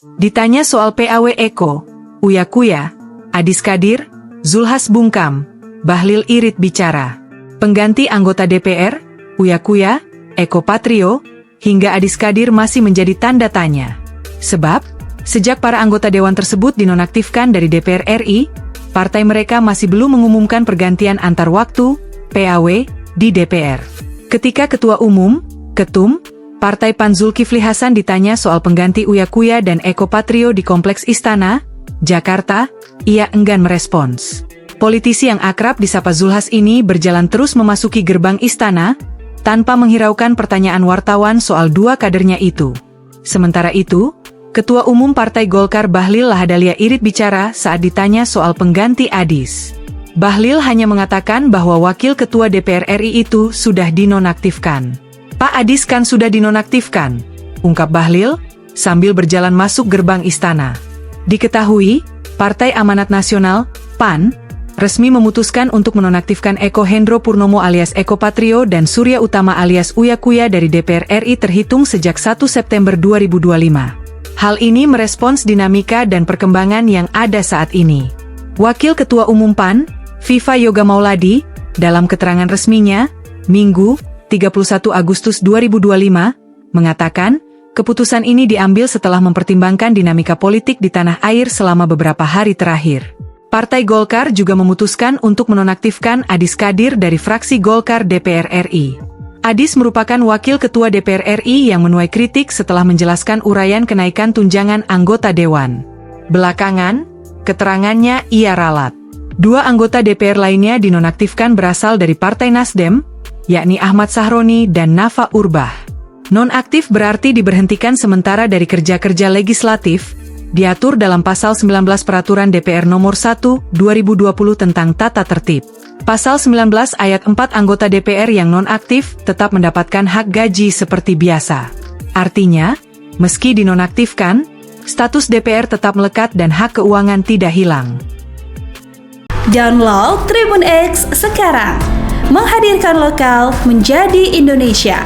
Ditanya soal PAW Eko, Uya Kuya, Adis Kadir, Zulhas bungkam, Bahlil irit bicara. Pengganti anggota DPR, Uya Kuya, Eko Patrio, hingga Adis Kadir masih menjadi tanda tanya. Sebab, sejak para anggota dewan tersebut dinonaktifkan dari DPR RI, partai mereka masih belum mengumumkan pergantian antar waktu, PAW, di DPR. Ketika Ketua Umum, Ketum, Partai PAN Zulkifli Hasan ditanya soal pengganti Uya Kuya dan Eko Patrio di Kompleks Istana, Jakarta, ia enggan merespons. Politisi yang akrab disapa Zulhas ini berjalan terus memasuki gerbang istana, tanpa menghiraukan pertanyaan wartawan soal dua kadernya itu. Sementara itu, Ketua Umum Partai Golkar Bahlil Lahadalia irit bicara saat ditanya soal pengganti Adis. Bahlil hanya mengatakan bahwa Wakil Ketua DPR RI itu sudah dinonaktifkan. Pak Adis kan sudah dinonaktifkan, ungkap Bahlil, sambil berjalan masuk gerbang istana. Diketahui, Partai Amanat Nasional, PAN, resmi memutuskan untuk menonaktifkan Eko Hendro Purnomo alias Eko Patrio dan Surya Utama alias Uya Kuya dari DPR RI terhitung sejak 1 September 2025. Hal ini merespons dinamika dan perkembangan yang ada saat ini. Wakil Ketua Umum PAN, Viva Yoga Mauladi, dalam keterangan resminya, Minggu, 31 Agustus 2025, mengatakan, keputusan ini diambil setelah mempertimbangkan dinamika politik di tanah air selama beberapa hari terakhir. Partai Golkar juga memutuskan untuk menonaktifkan Adis Kadir dari fraksi Golkar DPR RI. Adis merupakan Wakil Ketua DPR RI yang menuai kritik setelah menjelaskan uraian kenaikan tunjangan anggota dewan. Belakangan, keterangannya ia ralat. Dua anggota DPR lainnya dinonaktifkan berasal dari Partai Nasdem, yakni Ahmad Sahroni dan Nafa Urbah. Nonaktif berarti diberhentikan sementara dari kerja-kerja legislatif, diatur dalam Pasal 19 Peraturan DPR Nomor 1, 2020 tentang Tata Tertib. Pasal 19 Ayat 4 anggota DPR yang nonaktif tetap mendapatkan hak gaji seperti biasa. Artinya, meski dinonaktifkan, status DPR tetap melekat dan hak keuangan tidak hilang. Download Tribun X sekarang, menghadirkan lokal menjadi Indonesia.